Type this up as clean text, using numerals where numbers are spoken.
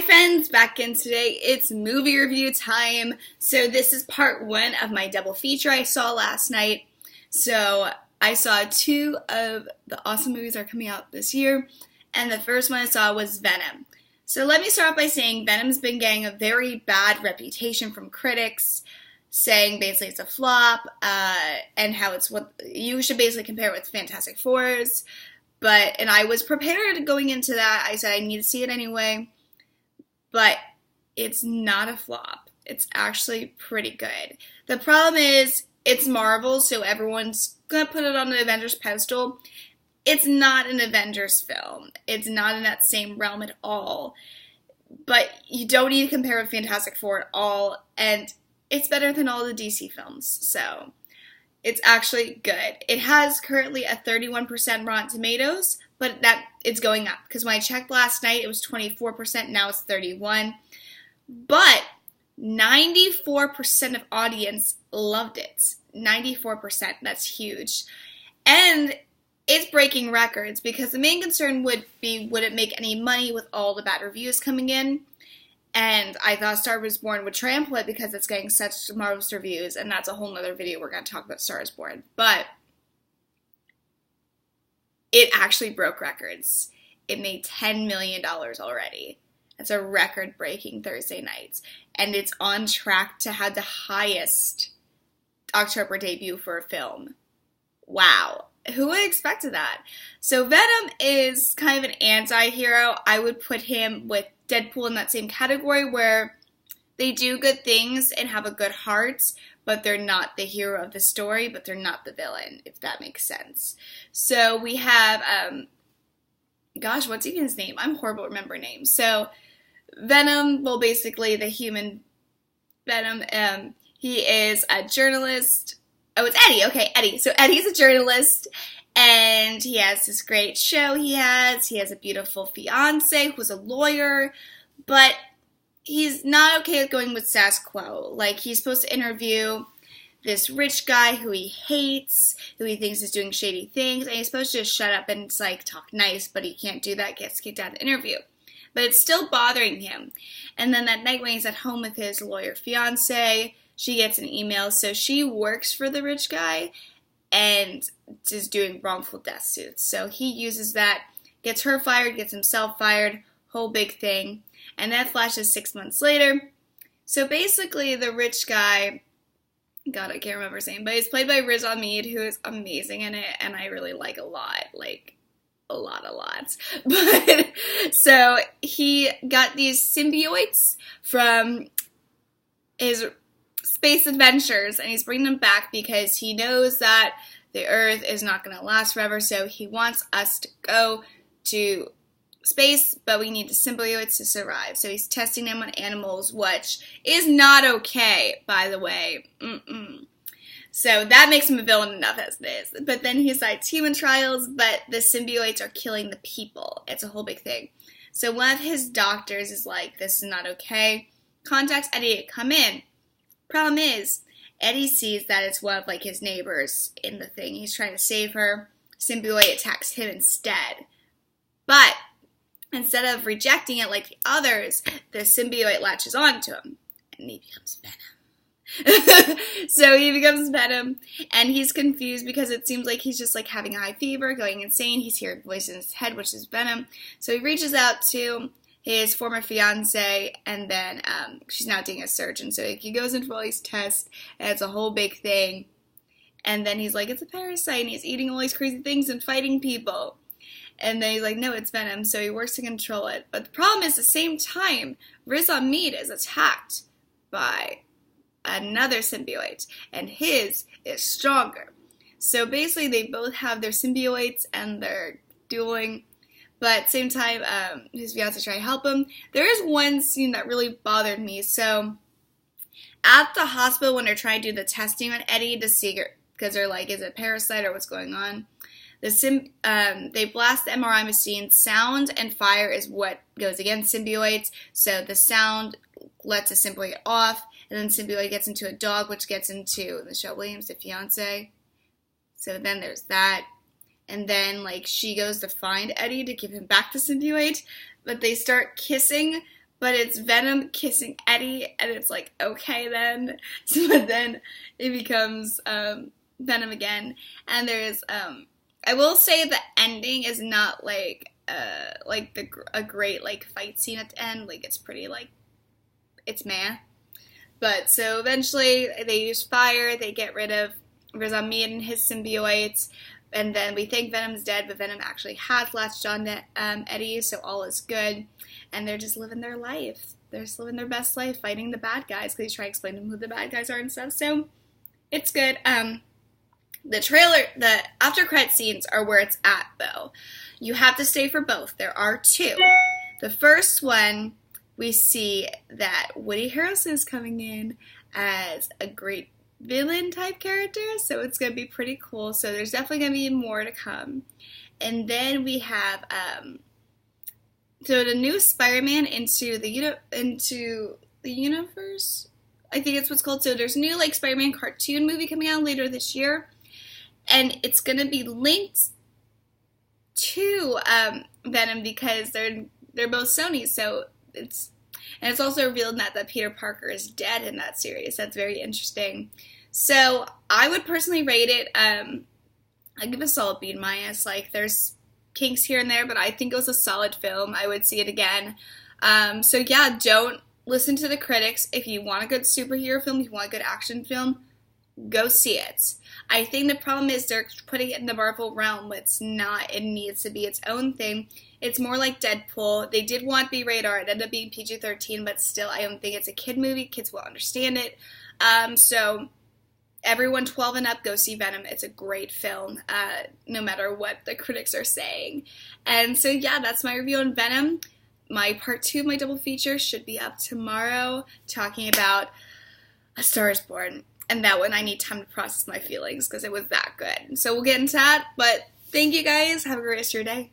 friends, back in today. It's movie review time. So this is part one of my double feature I saw last night. So I saw two of the awesome movies that are coming out this year, and the first one I saw was Venom. So let me start off by saying Venom's been getting a very bad reputation from critics, saying basically it's a flop, and how it's what you should basically compare it with Fantastic Fours. And I was prepared going into that. I said I need to see it anyway. But it's not a flop. It's actually pretty good. The problem is, it's Marvel, so everyone's going to put it on the Avengers pedestal. It's not an Avengers film. It's not in that same realm at all. But you don't need to compare with Fantastic Four at all, and it's better than all the DC films, so it's actually good. It has currently a 31% Rotten Tomatoes, but it's going up, because when I checked last night, it was 24%, now it's 31%. But 94% of audience loved it. 94%, that's huge. And it's breaking records, because the main concern would be, would it make any money with all the bad reviews coming in? And I thought Star Wars Born would trample it because it's getting such marvelous reviews, and that's a whole nother video we're going to talk about Star Wars Born. But it actually broke records. It made $10 million already. That's a record-breaking Thursday night. And it's on track to have the highest October debut for a film. Wow. Who would have expected that? So Venom is kind of an anti-hero. I would put him with Deadpool in that same category, where they do good things and have a good heart, but they're not the hero of the story, but they're not the villain, if that makes sense. So we have, gosh, what's even his name? I'm horrible at remembering names. So Venom, well, basically the human Venom, he is a journalist. Oh, it's Eddie. Okay, Eddie. So Eddie's a journalist, and he has this great show he has. He has a beautiful fiance who's a lawyer, but he's not okay with going with status quo. Like, he's supposed to interview this rich guy who he hates, who he thinks is doing shady things, and he's supposed to just shut up and, like, talk nice, but he can't do that, gets kicked out of the interview. But it's still bothering him. And then that night when he's at home with his lawyer fiance, she gets an email. So she works for the rich guy and is doing wrongful death suits. So he uses that, gets her fired, gets himself fired, whole big thing. And that flashes 6 months later. So basically the rich guy, God, I can't remember his name, but he's played by Riz Ahmed, who is amazing in it, and I really like a lot. But so he got these symbiotes from his space adventures, and he's bringing them back because he knows that the Earth is not going to last forever, so he wants us to go to space, but we need the symbiotes to survive. So he's testing them on animals, which is not okay, by the way. So that makes him a villain enough as it is. But then he decides human trials, but the symbiotes are killing the people. It's a whole big thing. So one of his doctors is like, this is not okay. Contacts Eddie to come in. Problem is, Eddie sees that it's one of, like, his neighbors in the thing. He's trying to save her. Symbiote attacks him instead. But instead of rejecting it like the others, the symbiote latches onto him, and he becomes Venom. So he becomes Venom, and he's confused because it seems like he's just, like, having a high fever, going insane. He's hearing voices in his head, which is Venom. So he reaches out to his former fiance, and then she's now dating a surgeon. So he goes in for all these tests, and it's a whole big thing. And then he's like, it's a parasite, and he's eating all these crazy things and fighting people. And then he's like, no, it's Venom. So he works to control it. But the problem is, at the same time, Riz Ahmed is attacked by another symbiote, and his is stronger. So basically, they both have their symbiotes, and they're dueling. But at the same time, his fiance trying to help him. There is one scene that really bothered me. So at the hospital, when they're trying to do the testing on Eddie to see, because they're like, is it a parasite or what's going on? They blast the MRI machine. Sound and fire is what goes against symbiotes. So the sound lets a symbiote off, and then symbiote gets into a dog, which gets into Michelle Williams, the fiance. So then there's that. And then, like, she goes to find Eddie to give him back the symbiote, but they start kissing, but it's Venom kissing Eddie, and it's like, okay then. So then it becomes Venom again, and there's I will say the ending is not like a great like fight scene at the end. Like it's pretty like it's meh. But so eventually they use fire, they get rid of Razamid and his symbiotes, and then we think Venom's dead, but Venom actually has latched on to Eddie, so all is good. And they're just living their life. They're just living their best life, fighting the bad guys, because he's trying to explain to them who the bad guys are and stuff, so it's good. The trailer, the after credit scenes are where it's at, though. You have to stay for both. There are two. The first one, we see that Woody Harrelson is coming in as a great villain type character, so it's going to be pretty cool. So there's definitely going to be more to come. And then we have so the new Spider-Man into the universe, I think it's what's called. So there's a new like Spider-Man cartoon movie coming out later this year, and it's going to be linked to Venom because they're both Sony, so it's also revealed that Peter Parker is dead in that series. That's very interesting. So I would personally rate it, I give it a solid B-. Like there's kinks here and there, but I think it was a solid film. I would see it again. So yeah, don't listen to the critics. If you want a good superhero film, if you want a good action film, go see it. I think the problem is they're putting it in the Marvel realm. It's not. It needs to be its own thing. It's more like Deadpool. They did want B rated R. It ended up being PG-13, but still, I don't think it's a kid movie. Kids will understand it. So everyone 12 and up, go see Venom. It's a great film, no matter what the critics are saying. And so, yeah, that's my review on Venom. My part 2 of my double feature should be up tomorrow, talking about A Star is Born. And that one, I need time to process my feelings because it was that good. So we'll get into that. But thank you guys. Have a great rest of your day.